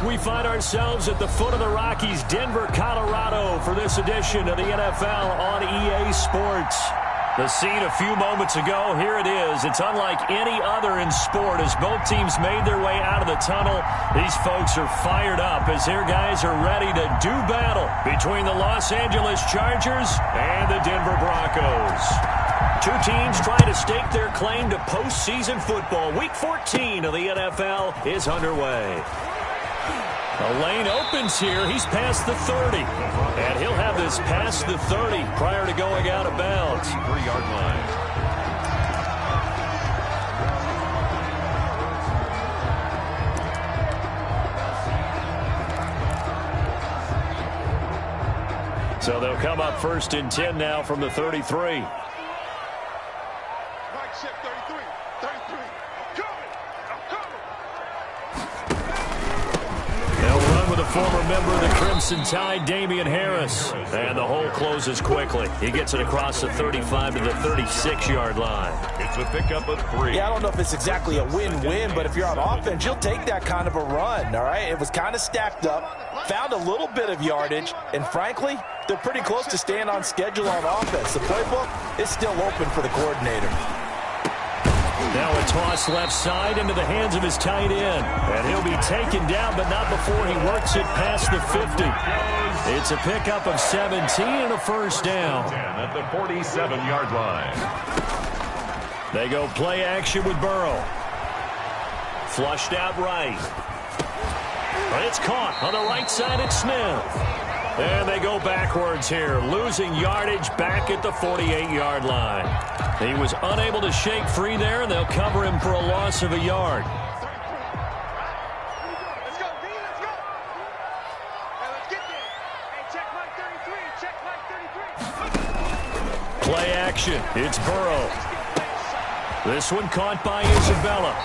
we find ourselves at the foot of the Rockies, Denver, Colorado, for this edition of the NFL on EA Sports. The scene a few moments ago, here it is. It's unlike any other in sport as both teams made their way out of the tunnel. These folks are fired up as their guys are ready to do battle between the Los Angeles Chargers and the Denver Broncos. Two teams trying to stake their claim to postseason football. Week 14 of the NFL is underway. The lane opens here. He's past the 30. And he'll have this past the 30 prior to going out of bounds. 3-yard line. So they'll come up first and 10 now from the 33. Former member of the Crimson Tide, Damian Harris. And the hole closes quickly. He gets it across the 35 to the 36-yard line. It's a pickup of 3. Yeah, I don't know if it's exactly a win-win, but if you're on offense, you'll take that kind of a run, all right? It was kind of stacked up, found a little bit of yardage, and frankly, they're pretty close to staying on schedule on offense. The playbook is still open for the coordinator. Now a toss left side into the hands of his tight end. And he'll be taken down, but not before he works it past the 50. It's a pickup of 17 and a first down. At the 47-yard line. They go play action with Burrow. Flushed out right. But it's caught on the right side at Smith. And they go backwards here, losing yardage back at the 48-yard line. He was unable to shake free there, and they'll cover him for a loss of a yard. Play action. It's Burrow. This one caught by Isabella.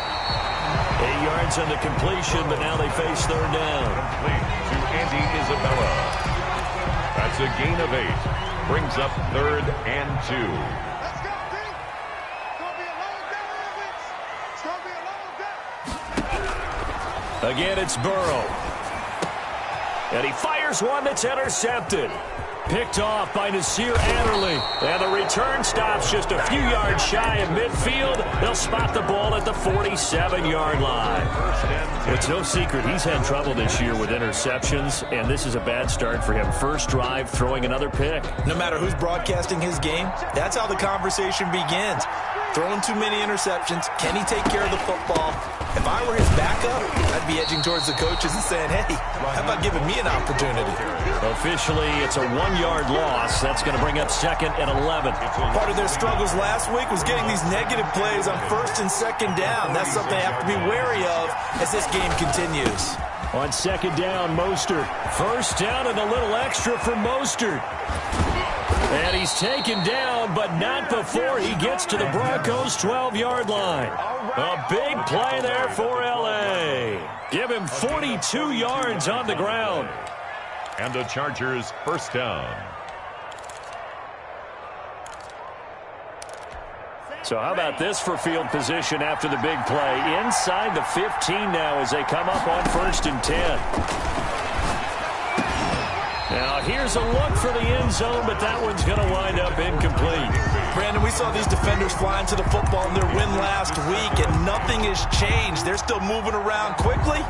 8 yards on the completion, but now they face third down. Complete to Andy Isabella. That's a gain of 8. Brings up 3rd and 2. Again, it's Burrow. And he fires one that's intercepted. Picked off by Nasir Adderley. And the return stops just a few yards shy of midfield. They'll spot the ball at the 47-yard line. It's no secret he's had trouble this year with interceptions, and this is a bad start for him. First drive, throwing another pick. No matter who's broadcasting his game, that's how the conversation begins. Throwing too many interceptions. Can he take care of the football? If I were his backup, I'd be edging towards the coaches and saying, hey, how about giving me an opportunity? Officially, it's a 1-yard loss. That's going to bring up 2nd and 11. Part of their struggles last week was getting these negative plays on 1st and 2nd down. That's something they have to be wary of as this game continues. On 2nd down, Mostert. First down and a little extra for Mostert. And he's taken down, but not before he gets to the Broncos' 12-yard line. A big play there for L.A. Give him 42 yards on the ground. And the Chargers first down. So how about this for field position after the big play? Inside the 15 now as they come up on 1st and 10. Now here's a look for the end zone, but that one's going to wind up incomplete. Brandon, we saw these defenders flying to the football in their win last week, and nothing has changed. They're still moving around quickly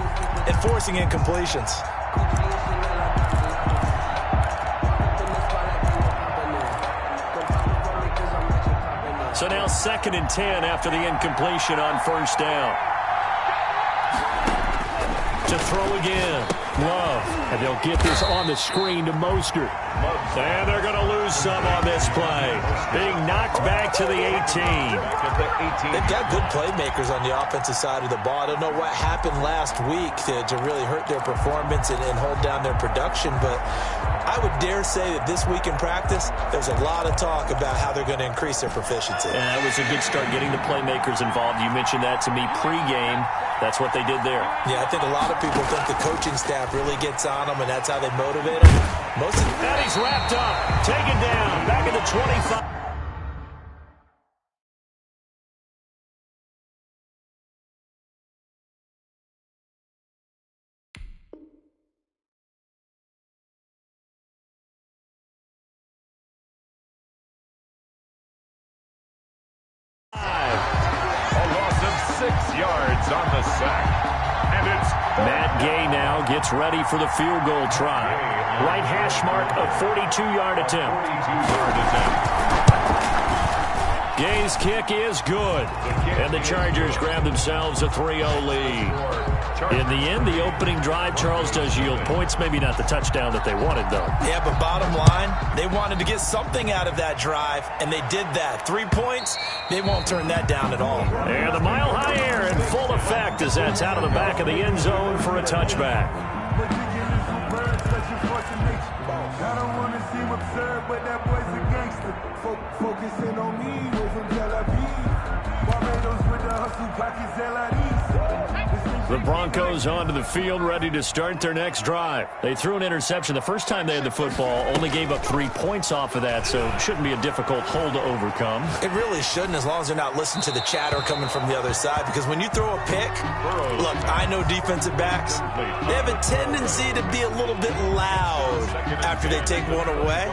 and forcing incompletions. So now 2nd and 10 after the incompletion on 1st down. To throw again. Love. And they'll get this on the screen to Mostert. And they're going to lose some on this play. Being knocked back to the 18. They've got good playmakers on the offensive side of the ball. I don't know what happened last week to really hurt their performance and hold down their production, but I would dare say that this week in practice, there's a lot of talk about how they're going to increase their proficiency. And that was a good start getting the playmakers involved. You mentioned that to me pregame. That's what they did there. Yeah, I think a lot of people think the coaching staff really gets on them, and that's how they motivate them. And he's wrapped up, taken down, back at the 25. back. And it's Matt Gay now gets ready for the field goal try. Right hash mark, a 42-yard attempt. 42-yard attempt. Gay's kick is good. And the Chargers grab themselves a 3-0 lead. In the end, the opening drive, Charles, does yield points. Maybe not the touchdown that they wanted, though. Yeah, but bottom line, they wanted to get something out of that drive, and they did that. 3 points, they won't turn that down at all. And the mile-high air in full effect as that's out of the back of the end zone for a touchback. I don't want to seem absurd, but that boy's a gangster. Focusing on me, we're from Tel Aviv. Barbados with the hustle, pockets The Broncos onto the field, ready to start their next drive. They threw an interception the first time they had the football, only gave up 3 points off of that, so it shouldn't be a difficult hole to overcome. It really shouldn't, as long as they're not listening to the chatter coming from the other side, because when you throw a pick, look, I know defensive backs, they have a tendency to be a little bit loud after they take one away,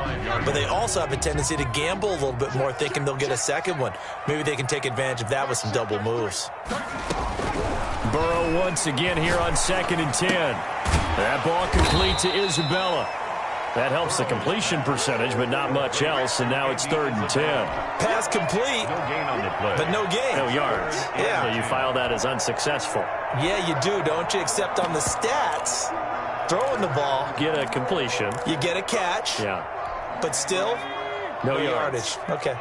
but they also have a tendency to gamble a little bit more, thinking they'll get a second one. Maybe they can take advantage of that with some double moves. Burrow once again here on 2nd and 10. That ball complete to Isabella. That helps the completion percentage, but not much else, and now it's 3rd and 10. Pass complete, no gain on the play. But no gain. No yards. Yeah. So you file that as unsuccessful. Yeah, you do, don't you? Except on the stats, throwing the ball. Get a completion. You get a catch. Yeah. But still, no yardage. Okay.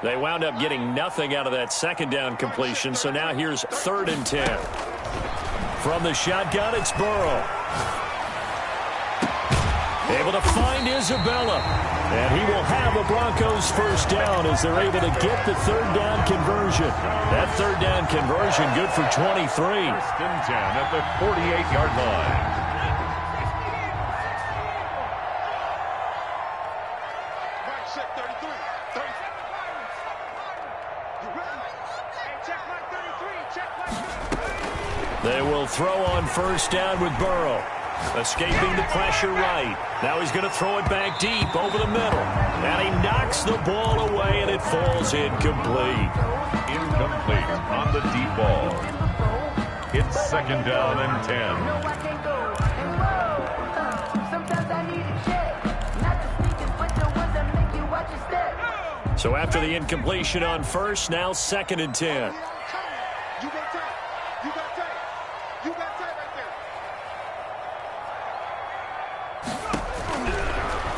They wound up getting nothing out of that 2nd down completion, so now here's 3rd and 10. From the shotgun, it's Burrow. Able to find Isabella. And he will have the Broncos first down as they're able to get the 3rd down conversion. That 3rd down conversion good for 23. 1st and 10 at the 48-yard line. They will throw on 1st down with Burrow. Escaping the pressure right. Now he's going to throw it back deep over the middle. And he knocks the ball away, and it falls incomplete. Incomplete on the deep ball. It's 2nd down and 10. So after the incompletion on 1st, now 2nd and 10.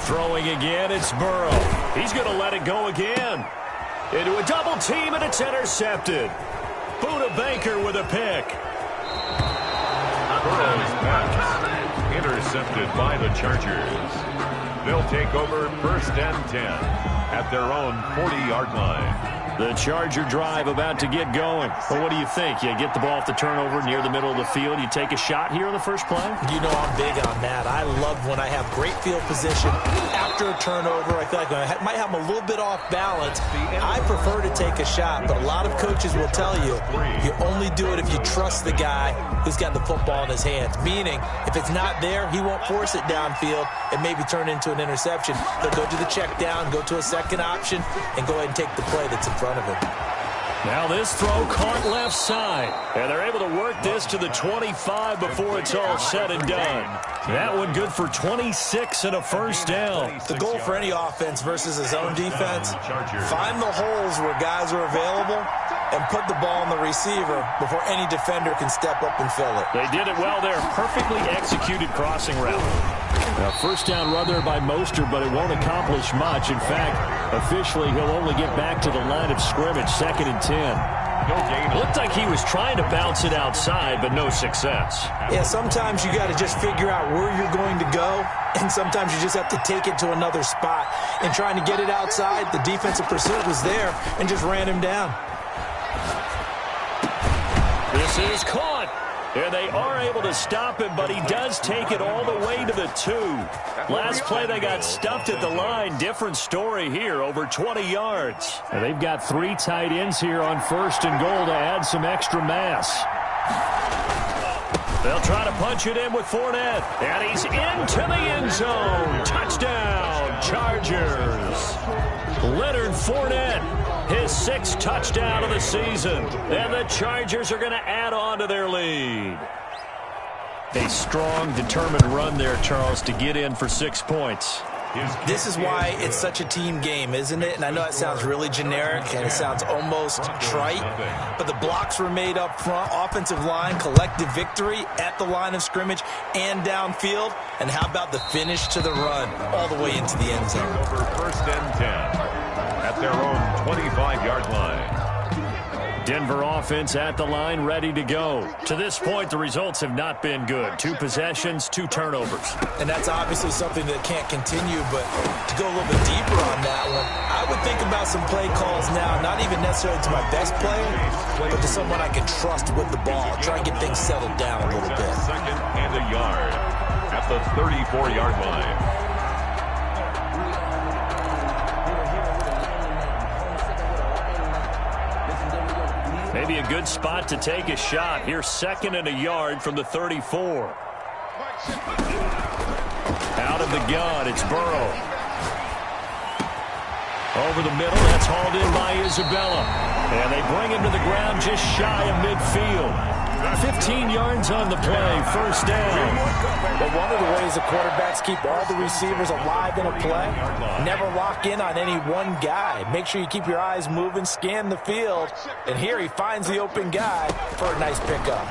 Throwing again, it's Burrow. He's going to let it go again. Into a double team, and it's intercepted. Buda Baker with a pick. Burrow's pass intercepted by the Chargers. They'll take over 1st and 10 at their own 40-yard line. The Charger drive about to get going. But what do you think? You get the ball off the turnover near the middle of the field. You take a shot here on the first play? You know I'm big on that. I love when I have great field position after a turnover. I feel like I might have them a little bit off balance. I prefer to take a shot, but a lot of coaches will tell you, you only do it if you trust the guy who's got the football in his hands. Meaning, if it's not there, he won't force it downfield and maybe turn into an interception. He'll go to the check down, go to a second option, and go ahead and take the play that's in front of him. Now this throw caught left side. And they're able to work this to the 25 before it's all said and done. That one good for 26 and a first down. The goal for any offense versus his own defense, find the holes where guys are available and put the ball in the receiver before any defender can step up and fill it. They did it well there. Perfectly executed crossing route. A first down run there by Mostert, but it won't accomplish much. In fact, officially, he'll only get back to the line of scrimmage, 2nd and 10. No gain. Looked like he was trying to bounce it outside, but no success. Yeah, sometimes you got to just figure out where you're going to go, and sometimes you just have to take it to another spot. And trying to get it outside, the defensive pursuit was there and just ran him down. This is caught. And they are able to stop him, but he does take it all the way to the 2. Last play, they got stuffed at the line. Different story here, over 20 yards. And they've got 3 tight ends here on 1st and goal to add some extra mass. They'll try to punch it in with Fournette. And he's into the end zone. Touchdown, Chargers. Leonard Fournette, his 6th touchdown of the season. And the Chargers are going to add on to their lead. A strong, determined run there, Charles, to get in for 6 points. This is why it's such a team game, isn't it? And I know it sounds really generic and it sounds almost trite, but the blocks were made up front, offensive line, collective victory at the line of scrimmage and downfield. And how about the finish to the run all the way into the end zone? Over 1st and 10 at their own 25-yard line. Denver offense at the line, ready to go. To this point, the results have not been good. 2 possessions, 2 turnovers. And that's obviously something that can't continue, but to go a little bit deeper on that one, I would think about some play calls now, not even necessarily to my best player, but to someone I can trust with the ball. Try and get things settled down a little bit. 2nd and a yard at the 34-yard line. Maybe a good spot to take a shot. Here's 2nd and a yard from the 34. Out of the gun, it's Burrow. Over the middle, that's hauled in by Isabella. And they bring him to the ground just shy of midfield. 15 yards on the play, 1st down. But one of the ways the quarterbacks keep all the receivers alive in a play, never lock in on any one guy. Make sure you keep your eyes moving, scan the field. And here he finds the open guy for a nice pickup.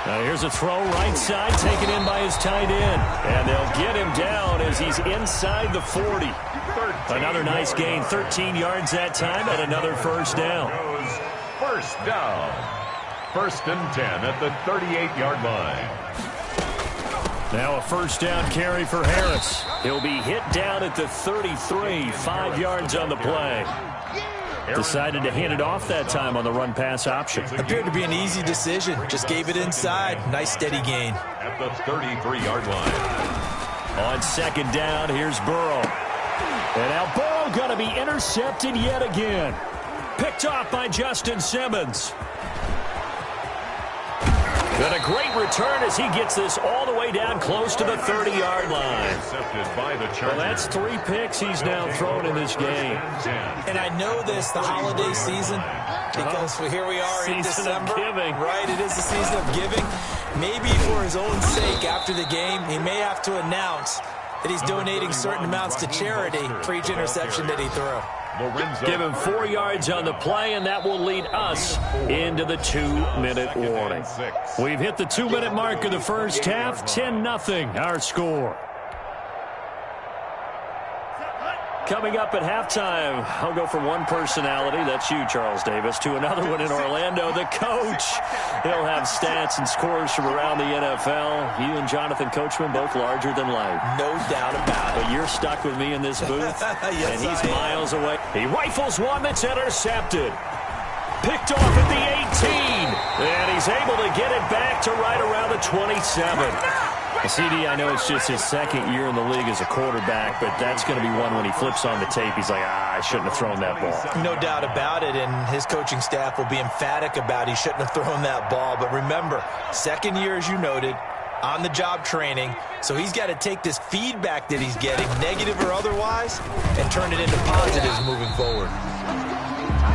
Now here's a throw right side, taken in by his tight end. And they'll get him down as he's inside the 40. Another nice gain, 13 yards that time, and another 1st down. 1st down. 1st and 10 at the 38-yard line. Now a 1st down carry for Harris. He'll be hit down at the 33, 5 yards on the play. Decided to hand it off that time on the run-pass option. Appeared to be an easy decision. Just gave it inside. Nice steady gain. At the 33-yard line. On 2nd down, here's Burrow. And now Burrow going to be intercepted yet again. Picked off by Justin Simmons. And a great return as he gets this all the way down close to the 30-yard line. Well, that's 3 picks he's now thrown in this game. And I know this, the holiday season, because here we are in December. Right, it is the season of giving. Maybe for his own sake after the game, he may have to announce that he's donating certain amounts to charity for each interception that he threw. Give him 4 yards on the play, and that will lead us into the 2-minute warning. We've hit the 2-minute mark of the 1st half. 10-0 our score. Coming up at halftime, I'll go from one personality, that's you, Charles Davis, to another one in Orlando, the coach. He'll have stats and scores from around the NFL. You and Jonathan Coachman, both larger than life. No doubt about it. But you're stuck with me in this booth, yes, and he's miles away. He rifles one that's intercepted. Picked off at the 18, and he's able to get it back to right around the 27. CD, I know it's just his 2nd year in the league as a quarterback, but that's going to be one when he flips on the tape, he's like, I shouldn't have thrown that ball. No doubt about it, and his coaching staff will be emphatic about he shouldn't have thrown that ball. But remember, 2nd year, as you noted, on-the-job training, so he's got to take this feedback that he's getting, negative or otherwise, and turn it into positives moving forward.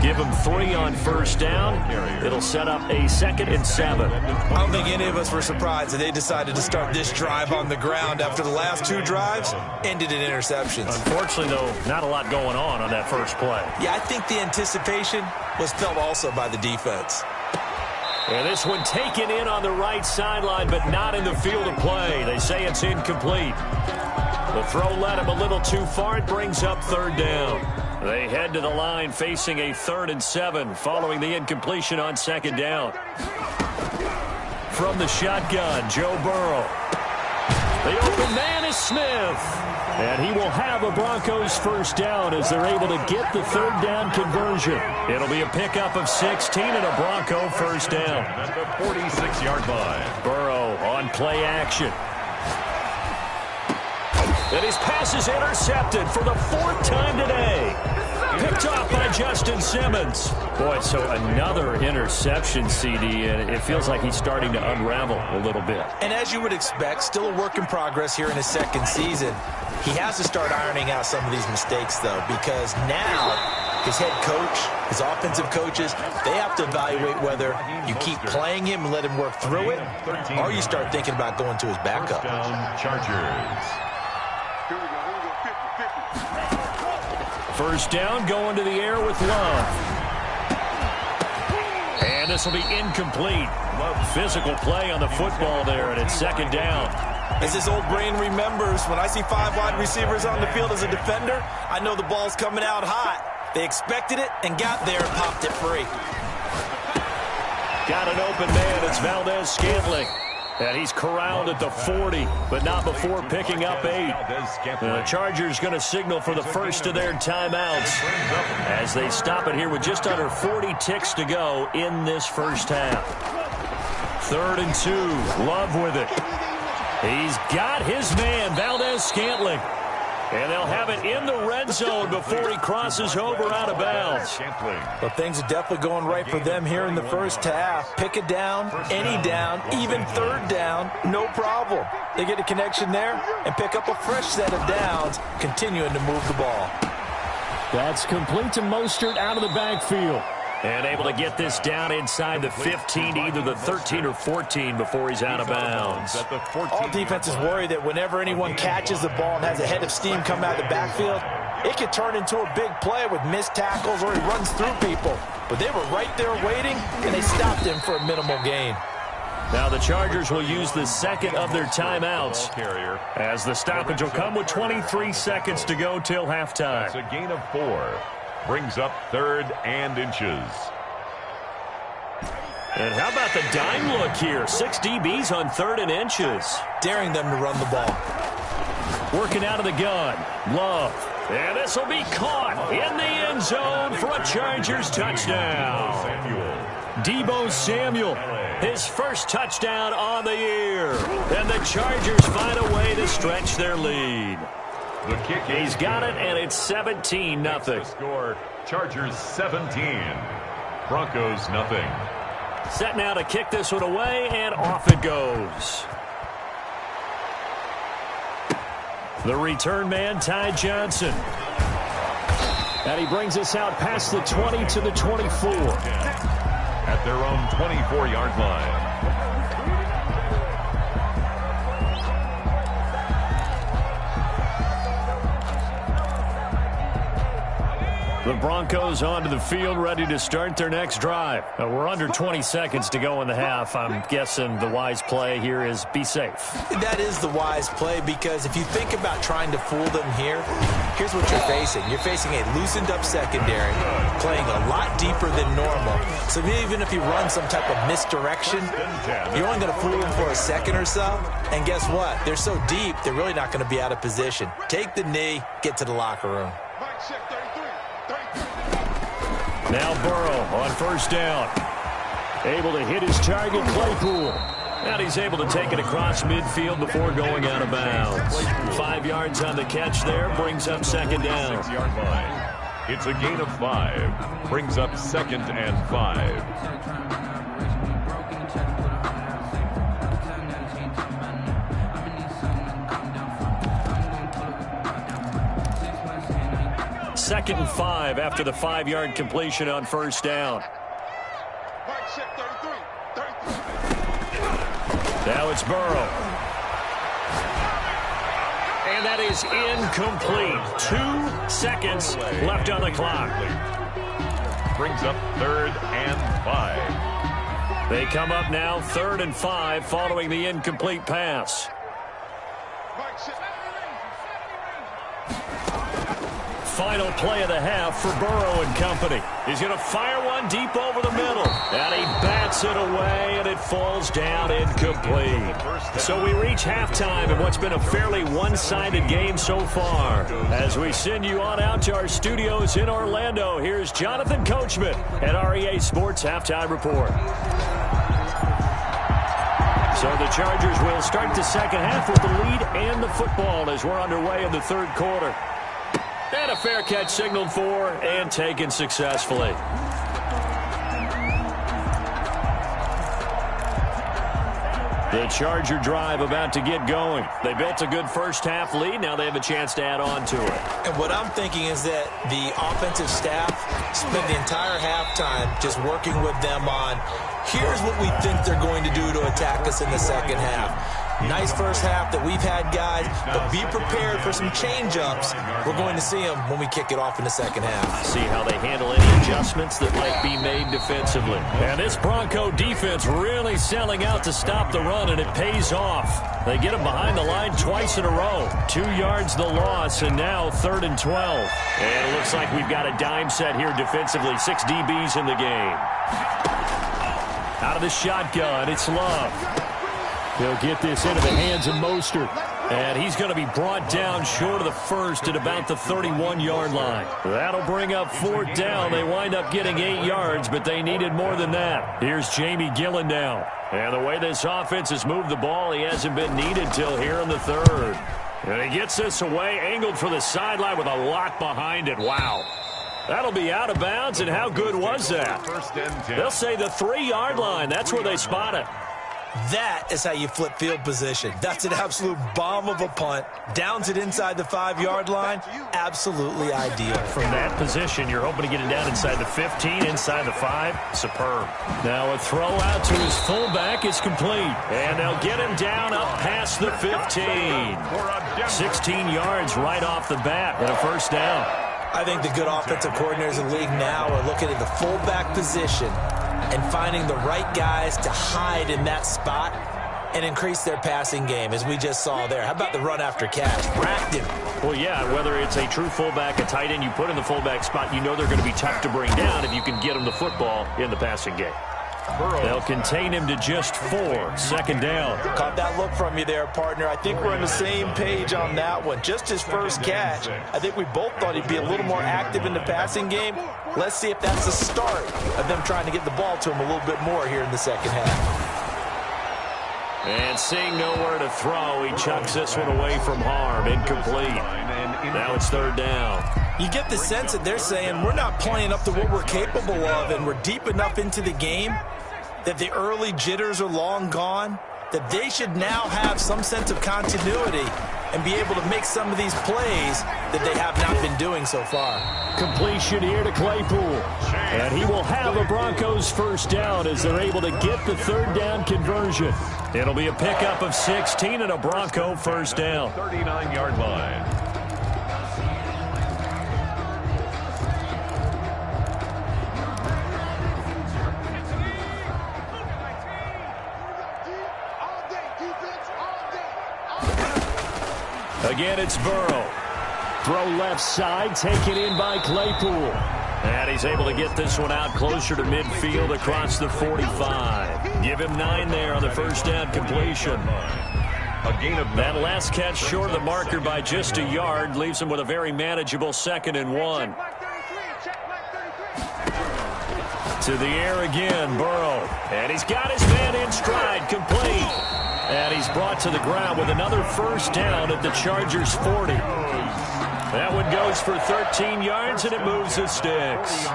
Give him 3 on 1st down. It'll set up a 2nd and 7. I don't think any of us were surprised that they decided to start this drive on the ground after the last 2 drives ended in interceptions. Unfortunately, though, not a lot going on that first play. Yeah, I think the anticipation was felt also by the defense. And this one taken in on the right sideline, but not in the field of play. They say it's incomplete. The throw led him a little too far. It brings up 3rd down. They head to the line facing a 3rd and 7 following the incompletion on 2nd down. From the shotgun, Joe Burrow. The open man is Smith. And he will have a Broncos 1st down as they're able to get the 3rd down conversion. It'll be a pickup of 16 and a Bronco 1st down. At the 46-yard line. Burrow on play action. And his pass is intercepted for the 4th time today. Picked off by Justin Simmons. Boy, so another interception, CD, and it feels like he's starting to unravel a little bit. And as you would expect, still a work in progress here in his second season. He has to start ironing out some of these mistakes, though, because now his head coach, his offensive coaches, they have to evaluate whether you keep playing him and let him work through it, or you start thinking about going to his backup. First down, Chargers. First down, going to the air with Love. And this will be incomplete. Physical play on the football there, and it's second down. As his old brain remembers, when I see 5 wide receivers on the field as a defender, I know the ball's coming out hot. They expected it and got there and popped it free. Got an open man. It's Valdez-Scantling. And he's corralled at the 40, but not before picking up 8. The Chargers going to signal for the first of their timeouts as they stop it here with just under 40 ticks to go in this first half. 3rd and 2. Love with it. He's got his man, Valdez-Scantling. And they'll have it in the red zone before he crosses over out of bounds. Well, things are definitely going right for them here in the first half. Pick it down, any down, even 3rd down, no problem. They get a connection there and pick up a fresh set of downs, continuing to move the ball. That's complete to Mostert out of the backfield. And able to get this down inside the 15, either the 13 or 14 before he's out of bounds. All defenses worry that whenever anyone catches the ball and has a head of steam come out of the backfield, it could turn into a big play with missed tackles or he runs through people. But they were right there waiting, and they stopped him for a minimal gain. Now the Chargers will use the second of their timeouts as the stoppage will come with 23 seconds to go till halftime. It's a gain of 4. Brings up 3rd and inches. And how about the dime look here? 6 DBs on 3rd and inches. Daring them to run the ball. Working out of the gun. Love. And this will be caught in the end zone for a Chargers touchdown. Deebo Samuel, his first touchdown on the year. And the Chargers find a way to stretch their lead. The kick, he's got it, and it's 17-0. Score, Chargers 17, Broncos nothing. Set now to kick this one away, and off it goes. The return man, Ty Johnson. And he brings us out past the 20 to the 24. At their own 24-yard line. The Broncos onto the field, ready to start their next drive. We're under 20 seconds to go in the half. I'm guessing the wise play here is be safe. That is the wise play, because if you think about trying to fool them here, here's what you're facing. You're facing a loosened up secondary, playing a lot deeper than normal. So even if you run some type of misdirection, you're only going to fool them for a second or so. And guess what? They're so deep, they're really not going to be out of position. Take the knee, get to the locker room. Now Burrow on first down. Able to hit his target, Claypool. And he's able to take it across midfield before going out of bounds. 5 yards on the catch there, brings up second down. 6-yard line. It's a gain of 5. Brings up 2nd and 5. Second and 5 after the 5-yard completion on first down. Now it's Burrow. And that is incomplete. 2 seconds left on the clock. Brings up 3rd and 5. They come up now 3rd and 5 following the incomplete pass. Final play of the half for Burrow and company. He's going to fire one deep over the middle. And he bats it away, and it falls down incomplete. So we reach halftime in what's been a fairly one-sided game so far. As we send you on out to our studios in Orlando, here's Jonathan Coachman at REA Sports Halftime Report. So the Chargers will start the second half with the lead and the football as we're underway in the third quarter. And a fair catch signaled for and taken successfully. The Charger drive about to get going. They built a good first-half lead. Now they have a chance to add on to it. And what I'm thinking is that the offensive staff spent the entire halftime just working with them on, here's what we think they're going to do to attack us in the second half. Nice first half that we've had, guys, but be prepared for some change-ups. We're going to see them when we kick it off in the second half. See how they handle any adjustments that might be made defensively. And this Bronco defense really selling out to stop the run, and it pays off. They get them behind the line twice in a row. 2 yards the loss, and now 3rd and 12. And it looks like we've got a dime set here defensively. 6 DBs in the game. Out of the shotgun, it's Love. He'll get this into the hands of Mostert. And he's going to be brought down short of the first at about the 31-yard line. That'll bring up 4th down. They wind up getting 8 yards, but they needed more than that. Here's Jamie Gillen now. And the way this offense has moved the ball, he hasn't been needed till here in the 3rd. And he gets this away, angled for the sideline with a lot behind it. Wow. That'll be out of bounds, and how good was that? They'll say the 3-yard line. That's where they spot it. That is how you flip field position. That's an absolute bomb of a punt. Downs it inside the 5-yard line. Absolutely ideal. From that position, you're hoping to get it down inside the 15, inside the 5. Superb. Now a throw out to his fullback is complete. And they'll get him down up past the 15. 16 yards right off the bat and a 1st down. I think the good offensive coordinators in the league now are looking at the fullback position and finding the right guys to hide in that spot and increase their passing game, as we just saw there. How about the run after catch? Racked him. Well, yeah, whether it's a true fullback, a tight end you put in the fullback spot, you know they're going to be tough to bring down if you can get them the football in the passing game. They'll contain him to just 4. 2nd down. Caught that look from you there, partner. I think we're on the same page on that one. Just his first catch. I think we both thought he'd be a little more active in the passing game. Let's see if that's the start of them trying to get the ball to him a little bit more here in the second half. And seeing nowhere to throw, he chucks this one away from harm. Incomplete. Now it's 3rd down. You get the sense that they're saying we're not playing up to what we're capable of, and we're deep enough into the game that the early jitters are long gone, that they should now have some sense of continuity and be able to make some of these plays that they have not been doing so far. Completion here to Claypool. And he will have the Broncos 1st down as they're able to get the 3rd down conversion. It'll be a pickup of 16 and a Bronco 1st down. 39-yard line. Again, it's Burrow. Throw left side, taken in by Claypool. And he's able to get this one out closer to midfield across the 45. Give him 9 there on the 1st down completion. That last catch short of the marker by just a yard leaves him with a very manageable 2nd and 1. To the air again, Burrow. And he's got his man in stride, complete. And he's brought to the ground with another 1st down at the Chargers' 40. That one goes for 13 yards, and it moves the sticks.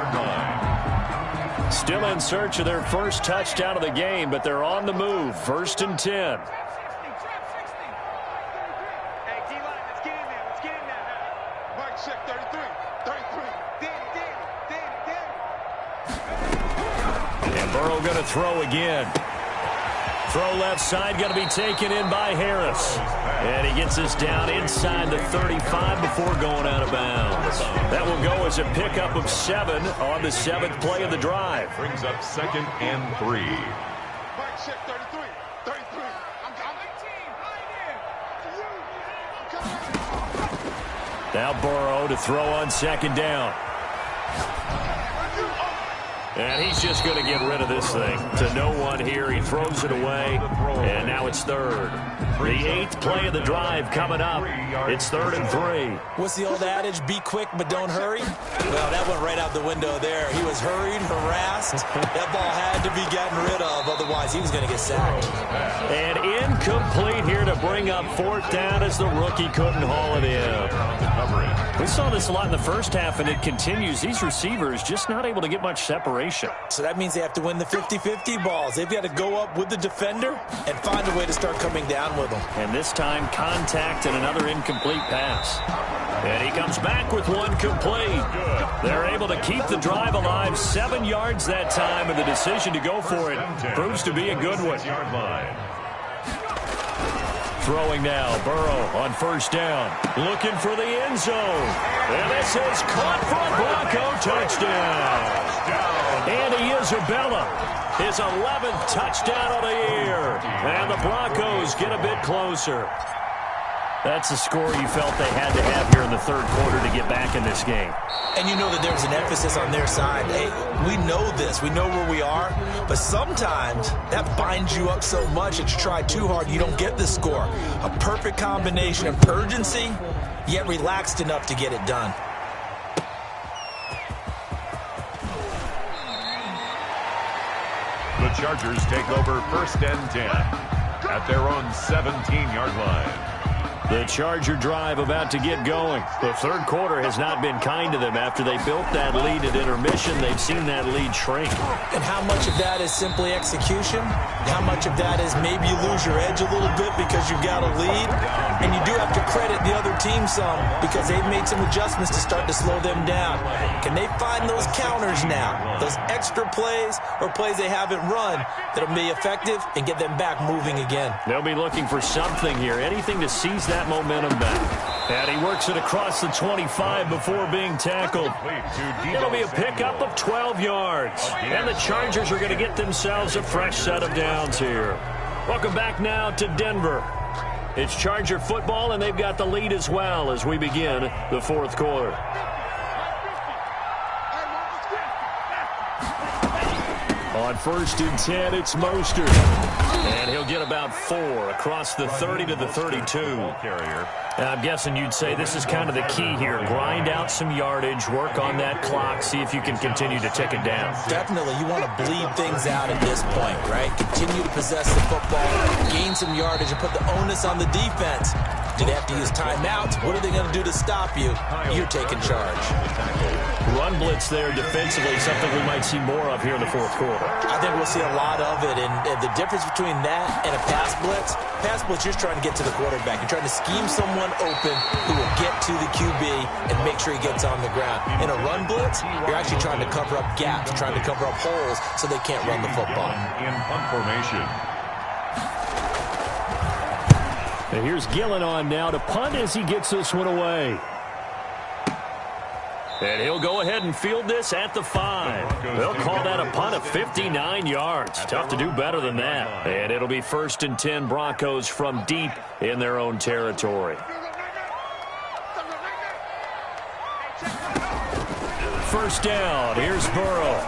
Still in search of their first touchdown of the game, but they're on the move. 1st and 10. And Burrow going to throw again. Throw left side, going to be taken in by Harris. And he gets us down inside the 35 before going out of bounds. That will go as a pickup of 7 on the 7th play of the drive. Brings up 2nd and 3. Now Burrow to throw on 2nd down. And he's just going to get rid of this thing. To no one here. He throws it away. And now it's third. The 8th play of the drive coming up. It's 3rd and 3. What's the old adage? Be quick, but don't hurry? Well, that went right out the window there. He was hurried, harassed. That ball had to be gotten rid of. Otherwise, he was going to get sacked. And incomplete here to bring up 4th down as the rookie couldn't haul it in. We saw this a lot in the first half, and it continues. These receivers just not able to get much separation. So that means they have to win the 50-50 balls. They've got to go up with the defender and find a way to start coming down with them. And this time, contact and another incomplete pass. And he comes back with one complete. They're able to keep the drive alive. 7 yards that time, and the decision to go for it proves to be a good one. Throwing now, Burrow on 1st down. Looking for the end zone. And this is caught for a Bronco touchdown. Andy Isabella, his 11th touchdown of the year. And the Broncos get a bit closer. That's a score you felt they had to have here in the 3rd quarter to get back in this game. And you know that there's an emphasis on their side. Hey, we know this. We know where we are. But sometimes that binds you up so much that you try too hard, you don't get the score. A perfect combination of urgency, yet relaxed enough to get it done. The Chargers take over 1st and 10 at their own 17-yard line. The Charger drive about to get going. The 3rd quarter has not been kind to them. After they built that lead at intermission, they've seen that lead shrink. And how much of that is simply execution? How much of that is maybe you lose your edge a little bit because you've got a lead? And you do have to credit the other team some because they've made some adjustments to start to slow them down. Can they find those counters now? Those extra plays or plays they haven't run that'll be effective and get them back moving again? They'll be looking for something here. Anything to seize that momentum back. And he works it across the 25 before being tackled. It'll be a pickup of 12 yards. And the Chargers are going to get themselves a fresh set of downs here. Welcome back now to Denver. It's Charger football, and they've got the lead as well as we begin the 4th quarter. On 1st and 10, it's Mostert. And he'll get about 4 across the 30 to the 32. And I'm guessing you'd say this is kind of the key here. Grind out some yardage, work on that clock, see if you can continue to tick it down. Definitely. You want to bleed things out at this point, right? Continue to possess the football, gain some yardage, and put the onus on the defense. Do they have to use timeouts? What are they going to do to stop you? You're taking charge. Run blitz there defensively, something we might see more of here in the 4th quarter. I think we'll see a lot of it, and the difference between that and a pass blitz, you're just trying to get to the quarterback. You're trying to scheme someone open who will get to the QB and make sure he gets on the ground. In a run blitz, you're actually trying to cover up gaps, trying to cover up holes so they can't run the football. In punt formation. And here's Gillen on now to punt as he gets this one away. And he'll go ahead and field this at the 5. They'll call that a punt of 59 yards. Tough to do better than that. And it'll be 1st and 10 Broncos from deep in their own territory. 1st down. Here's Burrow.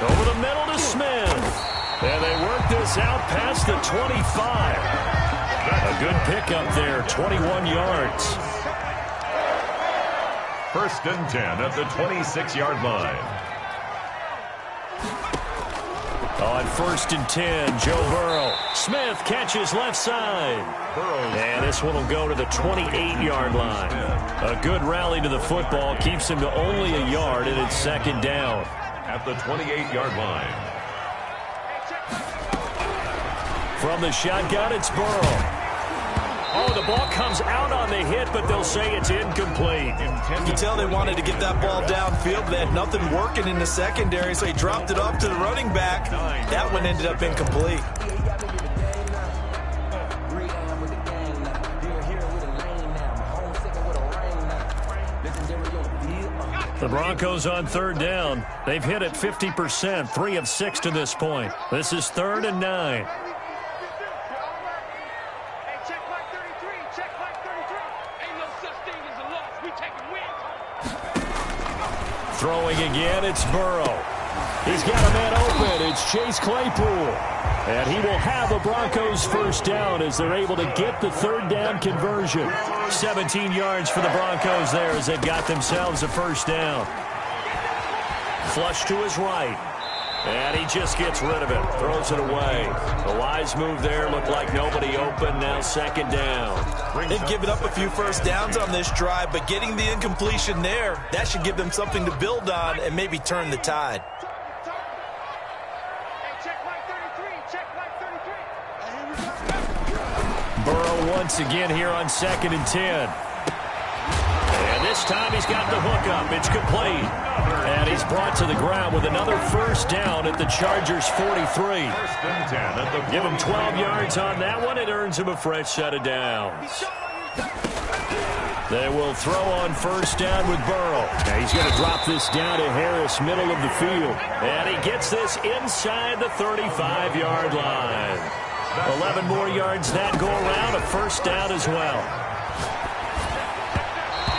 Over the middle to Smith. And they work this out past the 25. A good pickup there, 21 yards. 1st and 10 at the 26-yard line. On 1st and 10, Joe Burrow. Smith catches left side. And this one will go to the 28-yard line. A good rally to the football keeps him to only a yard, and it's 2nd down. At the 28-yard line. From the shotgun, it's Burrow. Oh, the ball comes out on the hit, but they'll say it's incomplete. You can tell they wanted to get that ball downfield. They had nothing working in the secondary, so he dropped it off to the running back. That one ended up incomplete. The Broncos on 3rd down. They've hit it 50%, 3 of 6 to this point. This is 3rd and 9. Throwing again, it's Burrow. He's got a man open. It's Chase Claypool. And he will have a Broncos first down as they're able to get the third down conversion. 17 yards for the Broncos there as they've got themselves a first down. Flush to his right. And he just gets rid of it. Throws it away. The wise move there. Looked like nobody open. Now second down. They've given up a few first downs on this drive, but getting the incompletion there, that should give them something to build on and maybe turn the tide. Burrow once again here on 2nd and 10. And this time he's got the hook up. It's complete. And he's brought to the ground with another first down at the Chargers' 43. First and 10 at the 40. Give him 12 yards on that one. It earns him a fresh set of downs. They will throw on first down with Burrow. Now he's going to drop this down to Harris, middle of the field. And he gets this inside the 35-yard line. 11 more yards that go around, a first down as well.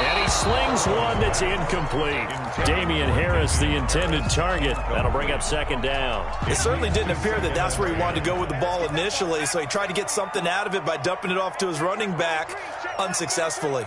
And he slings one that's incomplete. Damian Harris, the intended target. That'll bring up second down. It certainly didn't appear that that's where he wanted to go with the ball initially, so he tried to get something out of it by dumping it off to his running back unsuccessfully.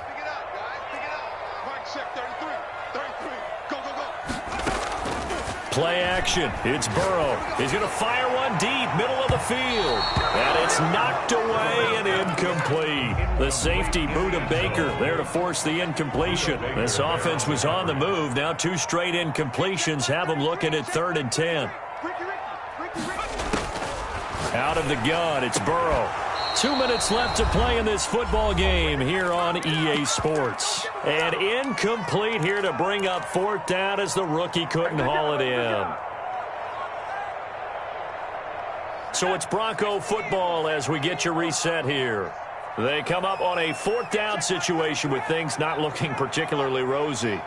Play action. It's Burrow. He's going to fire one deep, middle of the field. And it's knocked away and incomplete. The safety, Buda Baker, there to force the incompletion. This offense was on the move. Now 2 straight incompletions have them looking at 3rd and 10. Out of the gun, it's Burrow. 2 minutes left to play in this football game here on EA Sports. And incomplete here to bring up 4th down as the rookie couldn't haul it in. So it's Bronco football as we get you reset here. They come up on a 4th down situation with things not looking particularly rosy.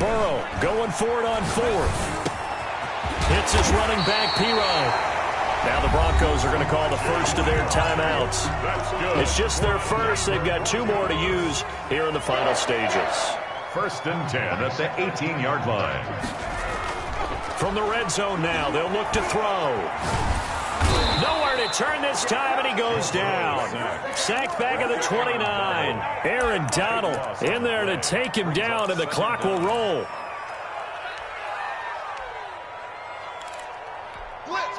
Burrow going for it on 4th. Hits his running back, Pirine. Now the Broncos are going to call the first of their timeouts. It's just their first. They've got 2 more to use here in the final stages. First and 10 at the 18-yard line. From the red zone now, they'll look to throw. Nowhere to turn this time, and he goes down. Sacked back at the 29. Aaron Donald in there to take him down, and the clock will roll.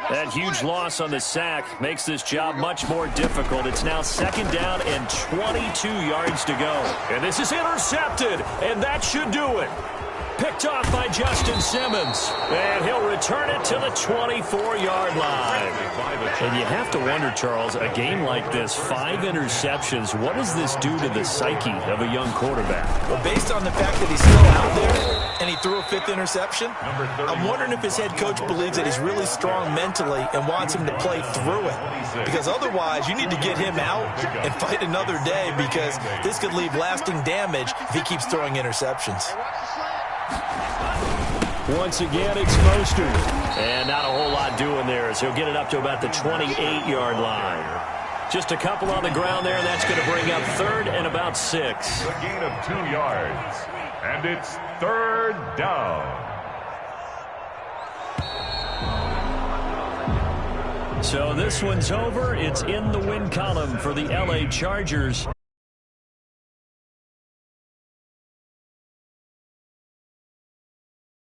That huge loss on the sack makes this job much more difficult. It's now 2nd down and 22 yards to go. And this is intercepted, and that should do it. Picked off by Justin Simmons. And he'll return it to the 24-yard line. And you have to wonder, Charles, a game like this, 5 interceptions, what does this do to the psyche of a young quarterback? Well, based on the fact that he's still out there and he threw a 5th interception, I'm wondering if his head coach believes that he's really strong mentally and wants him to play through it. Because otherwise, you need to get him out and fight another day, because this could leave lasting damage if he keeps throwing interceptions. Once again, it's Mostert. And not a whole lot doing there as he'll get it up to about the 28-yard line. Just a couple on the ground there, and that's going to bring up 3rd and about 6. A gain of 2 yards. And it's 3rd down. So this one's over. It's in the win column for the LA Chargers.